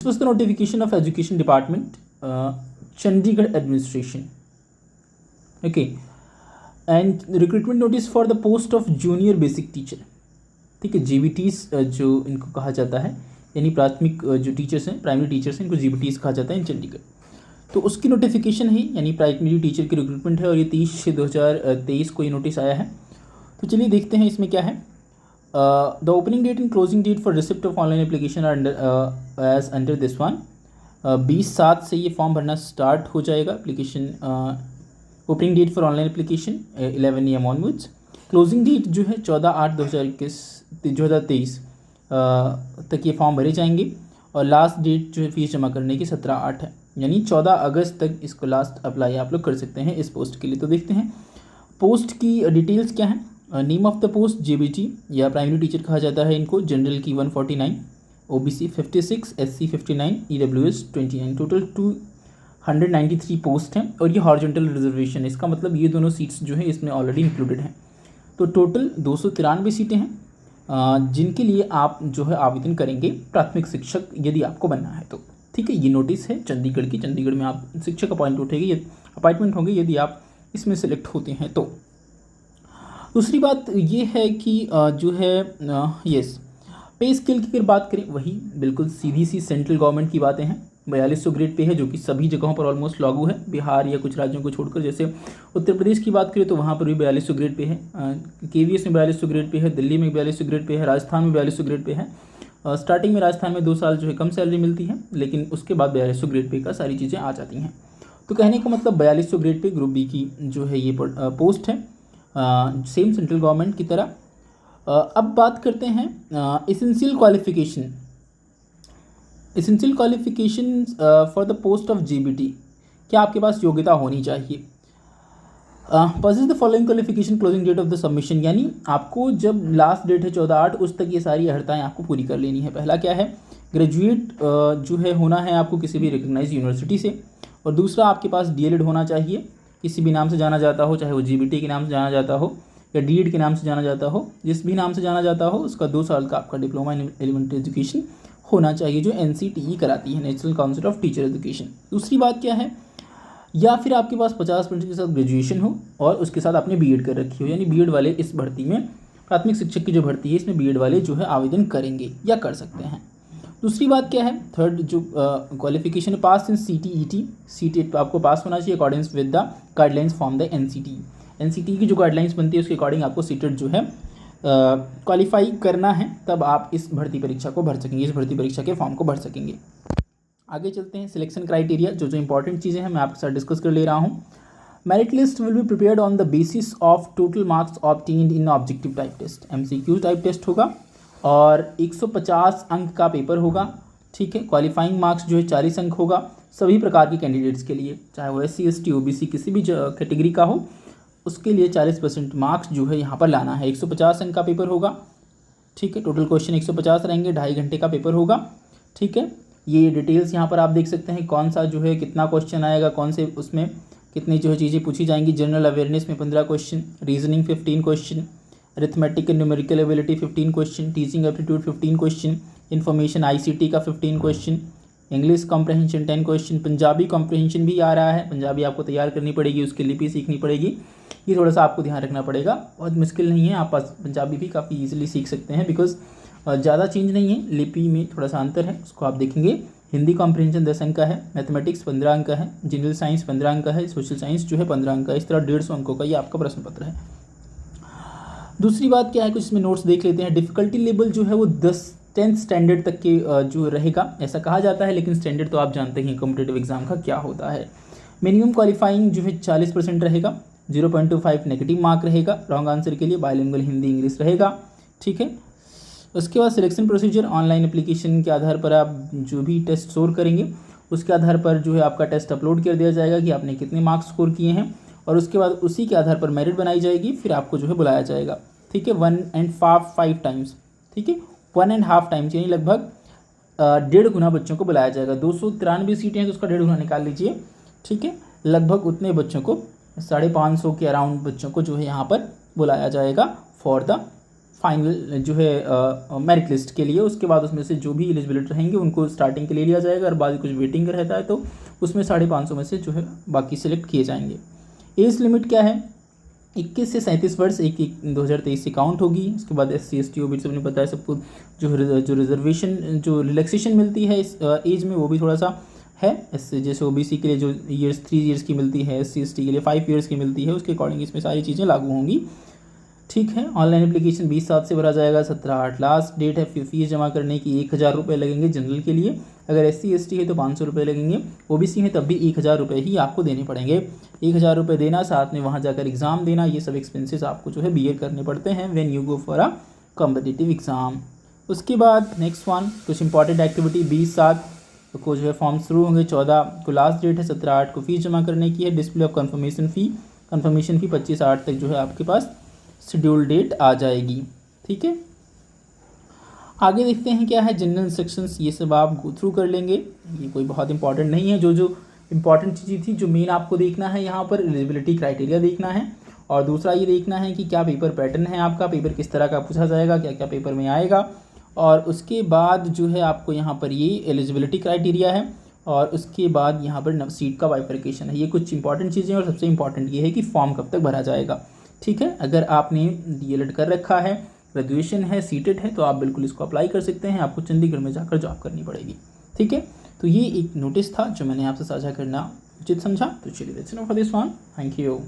was the notification of Education Department, Chandigarh Administration. Okay, and recruitment notice for the post of Junior Basic Teacher. ठीक है, GBTs जो इनको कहा जाता है, यानी प्राथमिक जो टीचर्स हैं, प्राइमरी टीचर्स हैं, इनको GBTs कहा जाता है इन चंडीगढ़। तो उसकी नोटिफिकेशन है, यानी प्राइमरी टीचर की रिक्रूटमेंट है, और ये 30/6/2023 को ये नोटिस आया है। तो चलिए देखते हैं इसमें क्या है। The opening date and closing date for receipt of online application are as under this one. 20/7 से ये फॉर्म भरना स्टार्ट हो जाएगा। Application opening date for online application 11 AM onwards. Closing date जो है 14/8/2023 तक ये फॉर्म भरे जाएंगे, और लास्ट डेट जो है फीस जमा करने की 17/8 है, यानी 14 अगस्त तक इसको लास्ट अप्लाई आप लोग कर सकते हैं इस पोस्ट के लिए। तो देखते हैं पोस्ट की डिटेल्स क्या है। Name of the post JBT या प्राइमरी टीचर कहा जाता है इनको। जनरल की 149, OBC 56, SC 59, EWS 29, total 293 post हैं, और ये हॉरिजॉन्टल रिजर्वेशन है। इसका मतलब ये दोनों सीट्स जो है इसमें ऑलरेडी इंक्लूडेड हैं। तो टोटल 293 सीटें हैं जिनके लिए आप जो है आवेदन करेंगे प्राथमिक शिक्षक, यदि आपको बनना है तो। ठीक है, ये नोटिस है चंडीगढ़ की। चंडीगढ़ में आप शिक्षक अपॉइंटमेंट होंगे यदि आप इसमें सेलेक्ट होते हैं तो। दूसरी बात ये है कि जो है यस, पे स्केल की अगर बात करें, वही बिल्कुल सीधी सी सेंट्रल गवर्नमेंट की बातें हैं। 4200 ग्रेड पे है, जो कि सभी जगहों पर ऑलमोस्ट लागू है, बिहार या कुछ राज्यों को छोड़कर। जैसे उत्तर प्रदेश की बात करें तो वहाँ पर भी 4200 ग्रेड पे है, KVS में 4200 ग्रेड पे है, दिल्ली में 4200 ग्रेड पे है, राजस्थान में 4200 ग्रेड पे है। स्टार्टिंग में राजस्थान में 2 साल जो है कम सैलरी मिलती है, लेकिन उसके बाद 4200 ग्रेड पे का सारी चीज़ें आ जाती हैं। तो कहने का मतलब 4200 ग्रेड पे ग्रुप B की जो है ये पोस्ट है, सेम सेंट्रल गवर्नमेंट की तरह। अब बात करते हैं essential qualification for the post of JBT। क्या आपके पास योग्यता होनी चाहिए। Possess the following qualification closing date of the submission, यानी आपको जब लास्ट डेट है 14/8 उस तक ये सारी अर्हताएँ आपको पूरी कर लेनी है। पहला क्या है, ग्रेजुएट जो है होना है आपको किसी भी रिकग्नाइज यूनिवर्सिटी से, और दूसरा आपके पास DLED होना चाहिए, किसी भी नाम से जाना जाता हो, चाहे वो GBT के नाम से जाना जाता हो या DED के नाम से जाना जाता हो, जिस भी नाम से जाना जाता हो उसका 2 साल का आपका डिप्लोमा इन एलिमेंट्री एजुकेशन होना चाहिए, जो NCTE कराती है, national council of teacher education. दूसरी बात क्या है, या फिर आपके पास 50% के साथ ग्रेजुएशन हो और उसके साथ आपने BEd कर रखी हो, यानी BEd वाले इस भर्ती में, प्राथमिक शिक्षक की जो भर्ती है इसमें BEd वाले जो है आवेदन करेंगे या कर सकते हैं। दूसरी बात क्या है, थर्ड जो क्वालिफिकेशन, पास इन CTET आपको पास होना चाहिए according with the guidelines from the NCTE की जो गाइडलाइंस बनती है उसके अकॉर्डिंग आपको CTET जो है क्वालिफाई करना है, तब आप इस भर्ती परीक्षा को भर सकेंगे, इस भर्ती परीक्षा के फॉर्म को भर सकेंगे। आगे चलते हैं, सिलेक्शन क्राइटेरिया, जो इंपॉर्टेंट चीज़ें हैं मैं आपके साथ डिस्कस कर ले रहा हूँ। Merit list will be prepared on the basis of total marks obtained in objective type test, MCQ type test होगा, और 150 अंक का पेपर होगा। ठीक है, क्वालिफाइंग मार्क्स जो है 40 अंक होगा सभी प्रकार के कैंडिडेट्स के लिए, चाहे वो SC ST OBC किसी भी कैटेगरी का हो, उसके लिए 40% मार्क्स जो है यहाँ पर लाना है। 150 अंक का पेपर होगा। ठीक है, टोटल क्वेश्चन 150 रहेंगे, 2.5 घंटे का पेपर होगा। ठीक है, ये डिटेल्स यहाँ पर आप देख सकते हैं, कौन सा जो है कितना क्वेश्चन आएगा, कौन से उसमें कितनी जो है चीज़ें पूछी जाएंगी। जनरल अवेयरनेस में 15 question, reasoning 15 question, arithmetic and numerical ability 15 question, teaching aptitude 15 question, information ICT का 15 question, English comprehension 10 question, Punjabi comprehension भी आ रहा है, पंजाबी आपको तैयार करनी पड़ेगी, उसकी लिपि सीखनी पड़ेगी, ये थोड़ा सा आपको ध्यान रखना पड़ेगा, बहुत मुश्किल नहीं है, आप पंजाबी भी काफ़ी ईजिली सीख सकते हैं, बिकॉज ज़्यादा चेंज नहीं है, लिपि में थोड़ा सा अंतर है, उसको आप देखेंगे। हिंदी कॉम्प्रहेंशन 10 अंक का है, मैथमेटिक्स 15 अंक का है, जनरल साइंस 15 अंक का है, सोशल साइंस जो है 15 अंक का है, इस तरह 150 अंकों का ये आपका प्रश्न पत्र है। दूसरी बात क्या है, कुछ इसमें नोट्स देख लेते हैं। डिफ़िकल्टी लेवल जो है वो 10th स्टैंडर्ड तक के जो रहेगा, ऐसा कहा जाता है, लेकिन स्टैंडर्ड तो आप जानते हैं कॉम्पिटिटिव एग्जाम का क्या होता है। मिनिमम क्वालिफाइंग जो है 40% रहेगा, 0.25 नेगेटिव मार्क रहेगा रॉन्ग आंसर के लिए, बायलिंगुअल हिंदी इंग्लिश रहेगा। ठीक है, उसके बाद सिलेक्शन प्रोसीजर, ऑनलाइन एप्लीकेशन के आधार पर आप जो भी टेस्ट स्कोर करेंगे उसके आधार पर जो है आपका टेस्ट अपलोड कर दिया जाएगा कि आपने कितने मार्क्स स्कोर किए हैं, और उसके बाद उसी के आधार पर मेरिट बनाई जाएगी, फिर आपको जो है बुलाया जाएगा। ठीक है, 1.5 टाइम्स, ठीक है, 1.5 टाइम्स यानी लगभग 1.5 गुना बच्चों को बुलाया जाएगा। 293 सीटें हैं तो उसका 1.5 गुना निकाल लीजिए। ठीक है, लगभग उतने बच्चों को, 550 के अराउंड बच्चों को जो है यहाँ पर बुलाया जाएगा फॉर द फाइनल जो है मेरिट लिस्ट के लिए। उसके बाद उसमें से जो भी एलिजिबिलिटी रहेंगे उनको स्टार्टिंग के लिए लिया जाएगा, और बाद कुछ वेटिंग रहता है तो उसमें 550 में से जो है बाकी सिलेक्ट किए जाएंगे। एज लिमिट क्या है? 21 से 37 वर्ष 1/1/2023 से काउंट होगी। उसके बाद SC ST OBC सबने बताया सबको जो रिजर्वेशन जो रिलैक्सेशन मिलती है इस एज में वो भी थोड़ा सा है। इससे जैसे OBC के लिए जो 3 ईयर्स की मिलती है, SC ST के लिए 5 ईयर्स की मिलती है, उसके अकॉर्डिंग इसमें सारी चीज़ें लागू होंगी। ठीक है, ऑनलाइन एप्लीकेशन 20/7 से भरा जाएगा। 17/8 लास्ट डेट है। फीस जमा करने की 1000 रुपये लगेंगे जनरल के लिए। अगर SC ST है तो 500 रुपये लगेंगे। OBC है तब भी 1000 रुपये ही आपको देने पड़ेंगे। 1000 रुपये देना, साथ में वहाँ जाकर एग्ज़ाम देना, ये सब एक्सपेंसेस आपको जो है बियर करने पड़ते हैं when you go for a competitive exam. उसके बाद नेक्स्ट वन, कुछ इंपॉर्टेंट एक्टिविटी 20/7 को जो है फॉर्म शुरू होंगे। 14 को लास्ट डेट है। 17/8 को फीस जमा करने की है। डिस्प्ले ऑफ कन्फर्मेशन फ़ी 25/8 तक जो है आपके पास शेड्यूल डेट आ जाएगी। ठीक है, आगे देखते हैं क्या है जनरल इंस्ट्रक्शंस, ये सब आप गो थ्रू कर लेंगे, ये कोई बहुत इंपॉर्टेंट नहीं है। जो इंपॉर्टेंट चीज़ थी, जो मेन आपको देखना है यहाँ पर एलिजिबिलिटी क्राइटेरिया देखना है, और दूसरा ये देखना है कि क्या पेपर पैटर्न है आपका, पेपर किस तरह का पूछा जाएगा, क्या क्या पेपर में आएगा। और उसके बाद जो है आपको यहाँ पर ये एलिजिबिलिटी क्राइटेरिया है, और उसके बाद यहाँ पर सीट का बाइफर्केशन है। ये कुछ इंपॉर्टेंट चीज़ें, और सबसे इंपॉर्टेंट ये है कि फॉर्म कब तक भरा जाएगा। ठीक है, अगर आपने DLED कर रखा है, ग्रेजुएशन है, सीटेड है, तो आप बिल्कुल इसको अप्लाई कर सकते हैं। आपको चंडीगढ़ में जाकर जॉब करनी पड़ेगी। ठीक है, तो ये एक नोटिस था जो मैंने आपसे साझा करना उचित समझा। तो चलिए let's know for this one. Thank you.